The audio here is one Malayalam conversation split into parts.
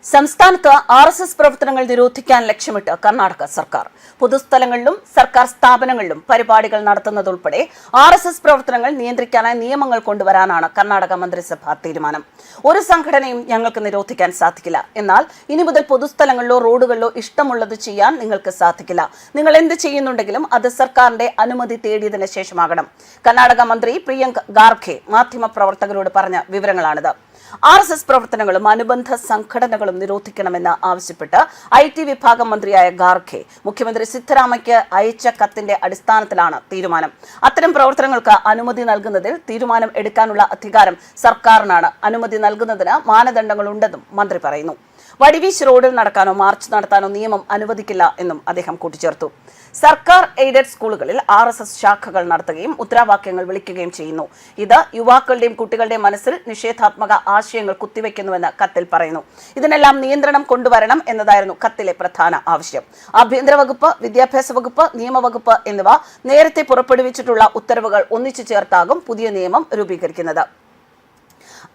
സംസ്ഥാനത്ത് RSS പ്രവർത്തനങ്ങൾ നിരോധിക്കാൻ ലക്ഷ്യമിട്ട് കർണാടക സർക്കാർ പൊതുസ്ഥലങ്ങളിലും സർക്കാർ സ്ഥാപനങ്ങളിലും പരിപാടികൾ നടത്തുന്നതുൾപ്പെടെ RSS പ്രവർത്തനങ്ങൾ നിയന്ത്രിക്കാനായി നിയമങ്ങൾ കൊണ്ടുവരാനാണ് കർണാടക മന്ത്രിസഭാ തീരുമാനം. ഒരു സംഘടനയും ഞങ്ങൾക്ക് നിരോധിക്കാൻ സാധിക്കില്ല. എന്നാൽ ഇനി മുതൽ പൊതുസ്ഥലങ്ങളിലോ റോഡുകളിലോ ഇഷ്ടമുള്ളത് ചെയ്യാൻ നിങ്ങൾക്ക് സാധിക്കില്ല. നിങ്ങൾ എന്ത് ചെയ്യുന്നുണ്ടെങ്കിലും അത് സർക്കാരിന്റെ അനുമതി തേടിയതിനു ശേഷമാകണം. കർണാടക മന്ത്രി പ്രിയങ്ക് ഖാർഗെ മാധ്യമപ്രവർത്തകരോട് പറഞ്ഞ വിവരങ്ങളാണിത്. RSS പ്രവർത്തനങ്ങളും അനുബന്ധ സംഘടനകളും നിരോധിക്കണമെന്ന് ആവശ്യപ്പെട്ട് IT വിഭാഗം മന്ത്രിയായ ഖാർഗെ മുഖ്യമന്ത്രി സിദ്ധരാമയ്യയ്ക്ക് അയച്ച കത്തിന്റെ അടിസ്ഥാനത്തിലാണ് തീരുമാനം. അത്തരം പ്രവർത്തനങ്ങൾക്ക് അനുമതി നൽകുന്നതിൽ തീരുമാനം എടുക്കാനുള്ള അധികാരം സർക്കാരിനാണ്. അനുമതി നൽകുന്നതിന് മാനദണ്ഡങ്ങളുണ്ടെന്നും മന്ത്രി പറയുന്നു. വടിവീശ് റോഡിൽ നടക്കാനോ മാർച്ച് നടത്താനോ നിയമം അനുവദിക്കില്ല എന്നും അദ്ദേഹം കൂട്ടിച്ചേർത്തു. സർക്കാർ എയ്ഡഡ് സ്കൂളുകളിൽ RSS ശാഖകൾ നടത്തുകയും മുദ്രാവാക്യങ്ങൾ വിളിക്കുകയും ചെയ്യുന്നു. ഇത് യുവാക്കളുടെയും കുട്ടികളുടെയും മനസ്സിൽ നിഷേധാത്മക ആശയങ്ങൾ കുത്തിവെക്കുന്നുവെന്ന് കത്തിൽ പറയുന്നു. ഇതിനെല്ലാം നിയന്ത്രണം കൊണ്ടുവരണം എന്നതായിരുന്നു കത്തിലെ പ്രധാന ആവശ്യം. ആഭ്യന്തര വകുപ്പ്, വിദ്യാഭ്യാസ വകുപ്പ്, നിയമവകുപ്പ് എന്നിവ നേരത്തെ പുറപ്പെടുവിച്ചിട്ടുള്ള ഉത്തരവുകൾ ഒന്നിച്ചു ചേർത്താകും പുതിയ നിയമം രൂപീകരിക്കുന്നത്.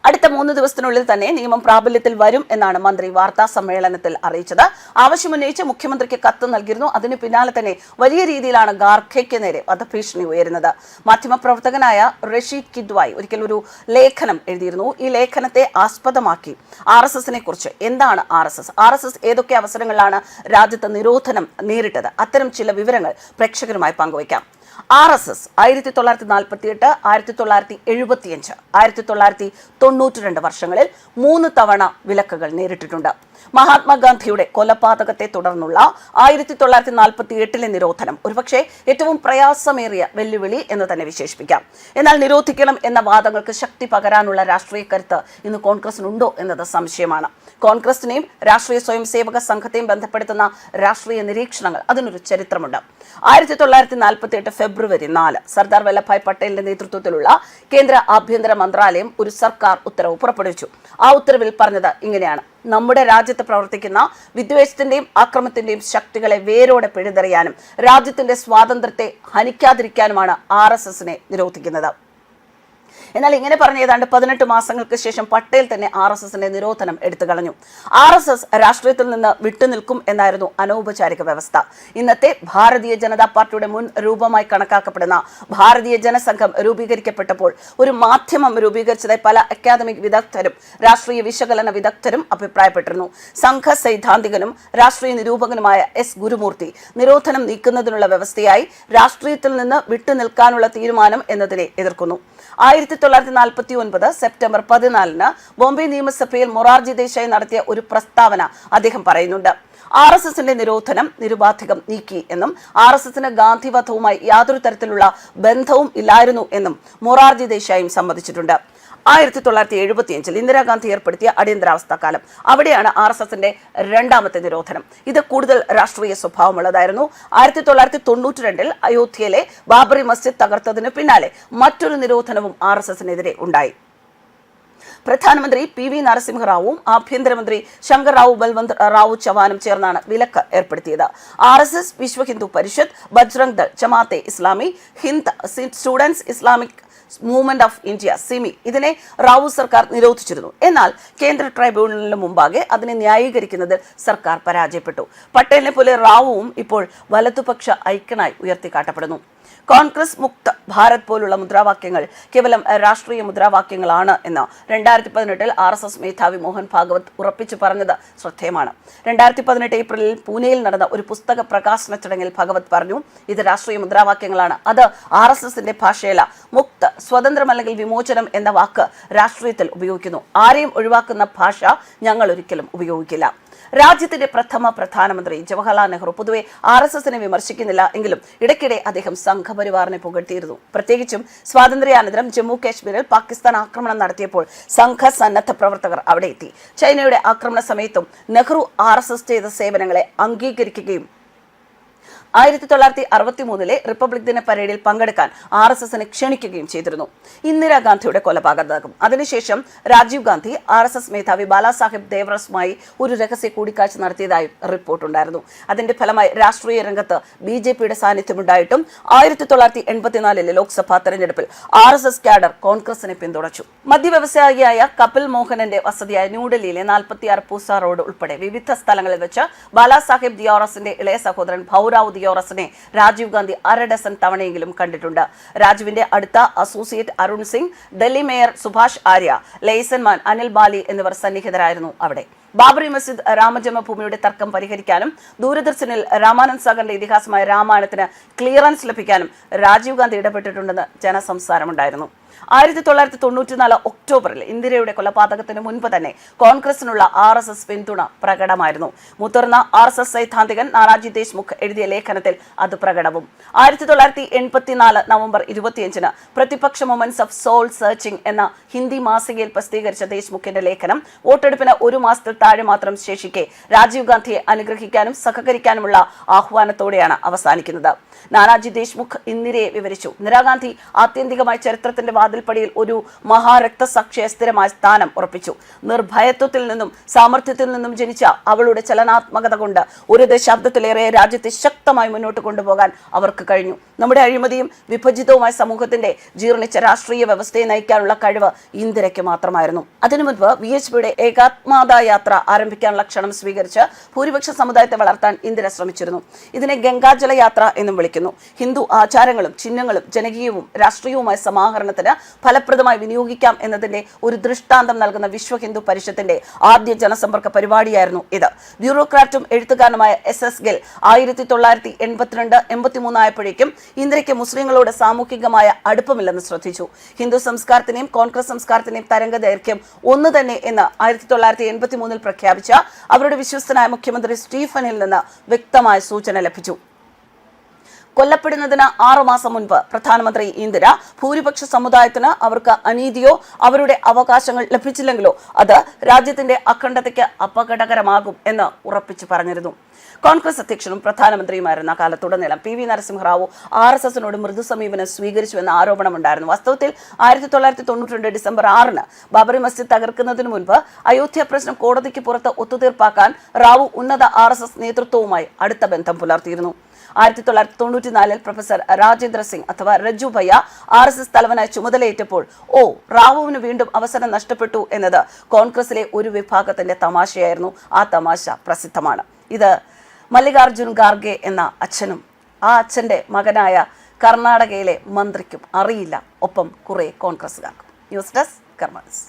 അടുത്ത 3 ദിവസത്തിനുള്ളിൽ തന്നെ നിയമം പ്രാബല്യത്തിൽ വരും എന്നാണ് മന്ത്രി വാർത്താ സമ്മേളനത്തിൽ അറിയിച്ചത്. ആവശ്യമുന്നയിച്ച് മുഖ്യമന്ത്രിക്ക് കത്ത് നൽകിയിരുന്നു. അതിന് പിന്നാലെ തന്നെ വലിയ രീതിയിലാണ് ഖാർഗെയ്ക്ക് നേരെ വധഭീഷണി ഉയരുന്നത്. മാധ്യമപ്രവർത്തകനായ റഷീദ് കിദ്വായ് ഒരിക്കൽ ഒരു ലേഖനം എഴുതിയിരുന്നു. ഈ ലേഖനത്തെ ആസ്പദമാക്കി RSSനെ കുറിച്ച് എന്താണ് RSS ഏതൊക്കെ അവസരങ്ങളിലാണ് രാജ്യത്ത് നിരോധനം നേരിട്ടത്, അത്തരം ചില വിവരങ്ങൾ പ്രേക്ഷകരുമായി പങ്കുവയ്ക്കാം. RSS 1948, 1975, 1992 വർഷങ്ങളിൽ 3 തവണ വിലക്കുകൾ നേരിട്ടിട്ടുണ്ട്. മഹാത്മാഗാന്ധിയുടെ കൊലപാതകത്തെ തുടർന്നുള്ള 1948 നിരോധനം ഒരുപക്ഷെ ഏറ്റവും പ്രയാസമേറിയ വെല്ലുവിളി എന്ന് തന്നെ വിശേഷിപ്പിക്കാം. എന്നാൽ നിരോധിക്കണം എന്ന വാദങ്ങൾക്ക് ശക്തി പകരാനുള്ള രാഷ്ട്രീയ കരുത്ത് ഇന്ന് കോൺഗ്രസിനുണ്ടോ എന്നത് സംശയമാണ്. കോൺഗ്രസിനെയും രാഷ്ട്രീയ സ്വയംസേവക സംഘത്തെയും ബന്ധപ്പെടുത്തുന്ന രാഷ്ട്രീയ നിരീക്ഷണങ്ങൾ അതിനൊരു ചരിത്രമുണ്ട്. 1948 ഫെബ്രുവരി 4 സർദാർ വല്ലഭായ് പട്ടേലിന്റെ നേതൃത്വത്തിലുള്ള കേന്ദ്ര ആഭ്യന്തര മന്ത്രാലയം ഒരു സർക്കാർ ഉത്തരവ് പുറപ്പെടുവിച്ചു. ആ ഉത്തരവിൽ പറഞ്ഞത് ഇങ്ങനെയാണ്: നമ്മുടെ രാജ്യത്ത് പ്രവർത്തിക്കുന്ന വിദ്വേഷത്തിന്റെയും ആക്രമണത്തിന്റെയും ശക്തികളെ വേരോടെ പിഴുതെറിയാനും രാജ്യത്തിന്റെ സ്വാതന്ത്ര്യത്തെ ഹനിക്കാതിരിക്കാനുമാണ് RSSനെ നിരോധിക്കുന്നത്. എന്നാൽ ഇങ്ങനെ പറഞ്ഞ ഏതാണ്ട് 18 മാസങ്ങൾക്ക് ശേഷം പട്ടേൽ തന്നെ RSSന്റെ നിരോധനം എടുത്തു കളഞ്ഞു. RSS രാഷ്ട്രീയത്തിൽ നിന്ന് വിട്ടുനിൽക്കും എന്നായിരുന്നു അനൗപചാരിക വ്യവസ്ഥ. ഇന്നത്തെ ഭാരതീയ ജനതാ പാർട്ടിയുടെ മുൻ രൂപമായി കണക്കാക്കപ്പെടുന്ന ഭാരതീയ ജനസംഘം രൂപീകരിക്കപ്പെട്ടപ്പോൾ ഒരു മാധ്യമം രൂപീകരിച്ചതായി പല അക്കാദമിക് വിദഗ്ധരും രാഷ്ട്രീയ വിശകലന വിദഗ്ധരും അഭിപ്രായപ്പെട്ടിരുന്നു. സംഘ സൈദ്ധാന്തികനും രാഷ്ട്രീയ നിരൂപകനുമായ S. ഗുരുമൂർത്തി നിരോധനം നീക്കുന്നതിനുള്ള വ്യവസ്ഥയായി രാഷ്ട്രീയത്തിൽ നിന്ന് വിട്ടുനിൽക്കാനുള്ള തീരുമാനം എന്നതിനെ എതിർക്കുന്നു. 1949 സെപ്റ്റംബർ 14 ബോംബെ നിയമസഭയിൽ മൊറാർജി ദേശായി നടത്തിയ ഒരു പ്രസ്താവന അദ്ദേഹം പറയുന്നുണ്ട്. RSSന്റെ നിരോധനം നിരുപാധികം നീക്കി എന്നും RSSന് ഗാന്ധിവധവുമായി യാതൊരു തരത്തിലുള്ള ബന്ധവും ഇല്ലായിരുന്നു എന്നും മൊറാർജി ദേശായും സമ്മതിച്ചിട്ടുണ്ട്. 1975 ഇന്ദിരാഗാന്ധി ഏർപ്പെടുത്തിയ അടിയന്തരാവസ്ഥ കാലം, അവിടെയാണ് RSSന്റെ രണ്ടാമത്തെ നിരോധനം. ഇത് കൂടുതൽ രാഷ്ട്രീയ സ്വഭാവമുള്ളതായിരുന്നു. 1992 അയോധ്യയിലെ ബാബറി മസ്ജിദ് തകർത്തതിനു പിന്നാലെ മറ്റൊരു നിരോധനവും RSSനെതിരെ ഉണ്ടായി. പ്രധാനമന്ത്രി PV നരസിംഹറാവുവും ആഭ്യന്തരമന്ത്രി ശങ്കർ റാവു ബൽവന്ത് റാവു ചവാനും ചേർന്നാണ് വിലക്ക് ഏർപ്പെടുത്തിയത്. RSS, Vishwa Hindu Parishad, Bajrang Dal, Jamaat-e Islami Hind, students Islamic movement of India SIMI ഇതിനെ റാവു സർക്കാർ നിരോധിച്ചിരുന്നു. എന്നാൽ കേന്ദ്ര ട്രൈബ്യൂണലിന് മുമ്പാകെ അതിനെ ന്യായീകരിക്കുന്നതിൽ സർക്കാർ പരാജയപ്പെട്ടു. പട്ടേലിനെ പോലെ റാവുവും ഇപ്പോൾ വലതുപക്ഷ ഐക്യനായി ഉയർത്തിക്കാട്ടപ്പെടുന്നു. കോൺഗ്രസ് മുക്ത ഭാരത് പോലുള്ള മുദ്രാവാക്യങ്ങൾ കേവലം രാഷ്ട്രീയ മുദ്രാവാക്യങ്ങളാണ് എന്ന് 2018 RSS മേധാവി മോഹൻ ഭാഗവത് ഉറപ്പിച്ചു പറഞ്ഞത് ശ്രദ്ധേയമാണ്. 2018 ഏപ്രിലിൽ പൂനെയിൽ നടന്ന ഒരു പുസ്തക പ്രകാശന ചടങ്ങിൽ ഭഗവത് പറഞ്ഞു, ഇത് രാഷ്ട്രീയ മുദ്രാവാക്യങ്ങളാണ്. അത് RSSന്റെ ഭാഷയല്ല. മുക്ത, സ്വതന്ത്രം അല്ലെങ്കിൽ വിമോചനം എന്ന വാക്ക് രാഷ്ട്രീയത്തിൽ ഉപയോഗിക്കുന്നു. ആരെയും ഒഴിവാക്കുന്ന ഭാഷ ഞങ്ങൾ ഒരിക്കലും ഉപയോഗിക്കില്ല. രാജ്യത്തിന്റെ പ്രഥമ പ്രധാനമന്ത്രി ജവഹർലാൽ നെഹ്റു പൊതുവെ RSSനെ വിമർശിക്കുന്നില്ല എങ്കിലും ഇടയ്ക്കിടെ അദ്ദേഹം സംഘപരിവാറിനെ പുകഴ്ത്തിയിരുന്നു. പ്രത്യേകിച്ചും സ്വാതന്ത്ര്യാനന്തരം ജമ്മു കാശ്മീരിൽ പാകിസ്ഥാൻ ആക്രമണം നടത്തിയപ്പോൾ സംഘ സന്നദ്ധ പ്രവർത്തകർ അവിടെ എത്തി. ചൈനയുടെ ആക്രമണ സമയത്തും നെഹ്റു RSS ചെയ്ത സേവനങ്ങളെ അംഗീകരിക്കുകയും 1963 റിപ്പബ്ലിക് ദിന പരേഡിൽ പങ്കെടുക്കാൻ RSSനെ ക്ഷണിക്കുകയും ചെയ്തിരുന്നു. ഇന്ദിരാഗാന്ധിയുടെ കൊലപാതകം. അതിനുശേഷം രാജീവ് ഗാന്ധി RSS മേധാവി ബാലാസാഹിബ് ദേവറസുമായി ഒരു രഹസ്യ കൂടിക്കാഴ്ച നടത്തിയതായും റിപ്പോർട്ടുണ്ടായിരുന്നു. അതിന്റെ ഫലമായി രാഷ്ട്രീയ രംഗത്ത് BJPയുടെ സാന്നിധ്യമുണ്ടായിട്ടും 1984 ലോക്സഭാ തെരഞ്ഞെടുപ്പിൽ RSS ക്യാഡർ കോൺഗ്രസിനെ പിന്തുണച്ചു. മദ്യവ്യവസായിയായ കപിൽ മോഹനന്റെ വസതിയായ ന്യൂഡൽഹിയിലെ 46 പൂസ റോഡ് ഉൾപ്പെടെ വിവിധ സ്ഥലങ്ങളിൽ വെച്ച് ബാലാസാഹിബ് ദിയോറസിന്റെ ഇളയ സഹോദരൻ ഭൗറാവ് ദിയോറസിനെ രാജീവ് ഗാന്ധി 1/2 ഡസൻ തവണയെങ്കിലും കണ്ടിട്ടുണ്ട്. രാജുവിന്റെ അടുത്ത അസോസിയേറ്റ് അരുൺ സിംഗ്, ഡൽഹി മേയർ സുഭാഷ് ആര്യ, ലൈസൻമാൻ അനിൽ ബാലി എന്നിവർ സന്നിഹിതരായിരുന്നു അവിടെ. ബാബറി മസ്ജിദ് രാമജന്മഭൂമിയുടെ തർക്കം പരിഹരിക്കാനും ദൂരദർശനിൽ രാമാനന്ദ് സാഗറിന്റെ ഇതിഹാസമായ രാമായണത്തിന് ക്ലിയറൻസ് ലഭിക്കാനും രാജീവ് ഗാന്ധി ഇടപെട്ടിട്ടുണ്ടെന്ന് ജനസംസാരമുണ്ടായിരുന്നു. 1994 ഒക്ടോബറിൽ ഇന്ദിരയുടെ കൊലപാതകത്തിന് മുൻപ് തന്നെ കോൺഗ്രസിനുള്ള RSS പിന്തുണ പ്രകടമായിരുന്നു. മുതിർന്ന RSS സൈദ്ധാന്തികൻ നാനാജി ദേശ്മുഖ് എഴുതിയ ലേഖനത്തിൽ അത് പ്രകടവും. 1984 നവംബർ 25 പ്രതിപക്ഷ മൊമെന്റ്സ് ഓഫ് സോൾ സെർച്ചിങ് എന്ന ഹിന്ദി മാസികയിൽ പ്രസിദ്ധീകരിച്ച ദേശ്മുഖിന്റെ ലേഖനം വോട്ടെടുപ്പിന് ഒരു മാസത്തിൽ താഴെ മാത്രം ശേഷിക്കെ രാജീവ് ഗാന്ധിയെ അനുഗ്രഹിക്കാനും സഹകരിക്കാനുമുള്ള ആഹ്വാനത്തോടെയാണ് അവസാനിക്കുന്നത്. നാനാജി ദേശ്മുഖ് ഇന്ദിരയെ വിവരിച്ചു. ഇന്ദിരാഗാന്ധി ആത്യന്തികമായി ചരിത്രത്തിന്റെ വാതിൽപ്പടിയിൽ ഒരു മഹാരക്തസാക്ഷിയെ സ്ഥിരമായ സ്ഥാനം ഉറപ്പിച്ചു. നിർഭയത്വത്തിൽ നിന്നും സാമർഥ്യത്തിൽ നിന്നും ജനിച്ച അവളുടെ ചലനാത്മകത കൊണ്ട് ഒരു ദശാബ്ദത്തിലേറെ രാജ്യത്തെ ശക്തമായി മുന്നോട്ട് കൊണ്ടുപോകാൻ അവർക്ക് കഴിഞ്ഞു. നമ്മുടെ അഴിമതിയും വിഭജിതവുമായ സമൂഹത്തിന്റെ ജീർണിച്ച രാഷ്ട്രീയ വ്യവസ്ഥയെ നയിക്കാനുള്ള കഴിവ് ഇന്ദിരയ്ക്ക് മാത്രമായിരുന്നു. അതിനു മുൻപ് VHPയുടെ ഏകാത്മാത യാത്ര ആരംഭിക്കാനുള്ള ക്ഷണം സ്വീകരിച്ച് ഭൂരിപക്ഷ സമുദായത്തെ വളർത്താൻ ഇന്ദിര ശ്രമിച്ചിരുന്നു. ഇതിനെ ഗംഗാജല യാത്ര എന്നും വിളിക്കുന്നു. ഹിന്ദു ആചാരങ്ങളും ചിഹ്നങ്ങളും ജനകീയവും രാഷ്ട്രീയവുമായ സമാഹരണത്തിന് ഫലപ്രദമായി വിനിയോഗിക്കാം എന്നതിന്റെ ഒരു ദൃഷ്ടാന്തം നൽകുന്ന വിശ്വ ഹിന്ദു പരിഷത്തിന്റെ ആദ്യ ജനസമ്പർക്ക പരിപാടിയായിരുന്നു ഇത്. ബ്യൂറോക്രാറ്റും എഴുത്തുകാരനുമായ SS ഗിൽ 1982-83 ആയപ്പോഴേക്കും ഇന്ദിരയ്ക്ക് മുസ്ലിങ്ങളോട് സാമൂഹികമായ അടുപ്പമില്ലെന്ന് ശ്രദ്ധിച്ചു. ഹിന്ദു സംസ്കാരത്തിനെയും കോൺഗ്രസ് സംസ്കാരത്തിനെയും തരംഗ ദൈർഘ്യം ഒന്ന് തന്നെ എന്ന് 1983 പ്രഖ്യാപിച്ച അവരുടെ വിശ്വസ്തനായ മുഖ്യമന്ത്രി സ്റ്റീഫനിൽ നിന്ന് വ്യക്തമായ സൂചന ലഭിച്ചു. കൊല്ലപ്പെടുന്നതിന് 6 മാസം മുൻപ് പ്രധാനമന്ത്രി ഇന്ദിര ഭൂരിപക്ഷ സമുദായത്തിന് അവർക്ക് അനീതിയോ അവരുടെ അവകാശങ്ങൾ ലഭിച്ചില്ലെങ്കിലോ അത് രാജ്യത്തിന്റെ അഖണ്ഡതയ്ക്ക് അപകടകരമാകും എന്ന് ഉറപ്പിച്ചു പറഞ്ഞിരുന്നു. കോൺഗ്രസ് അധ്യക്ഷനും പ്രധാനമന്ത്രിയുമായിരുന്ന കാലത്തുടനീളം PV നരസിംഹറാവു RSSനോട് മൃദു സമീപനം സ്വീകരിച്ചുവെന്ന ആരോപണമുണ്ടായിരുന്നു. വാസ്തവത്തിൽ 1992 ഡിസംബർ 6 ബാബറി മസ്ജിദ് തകർക്കുന്നതിന് മുൻപ് അയോധ്യ പ്രശ്നം കോടതിക്ക് പുറത്ത് ഒത്തുതീർപ്പാക്കാൻ റാവു ഉന്നത RSS നേതൃത്വവുമായി അടുത്ത ബന്ധം പുലർത്തിയിരുന്നു. 1994 പ്രൊഫസർ രാജേന്ദ്ര സിംഗ് അഥവാ രജ്ജു ഭയ്യ RSS തലവനായി ചുമതലയേറ്റപ്പോൾ റാവുവിന് വീണ്ടും അവസരം നഷ്ടപ്പെട്ടു എന്നത് കോൺഗ്രസിലെ ഒരു വിഭാഗത്തിന്റെ തമാശയായിരുന്നു. ആ തമാശ പ്രസിദ്ധമാണ്. ഇത് മല്ലികാർജുൻ ഖാർഗെ എന്ന അച്ഛനും ആ അച്ഛന്റെ മകനായ കർണാടകയിലെ മന്ത്രിക്കും അറിയില്ല, ഒപ്പം കുറെ കോൺഗ്രസുകാർക്കും. ന്യൂസ് ഡെസ്ക് കർമ്മ ന്യൂസ്.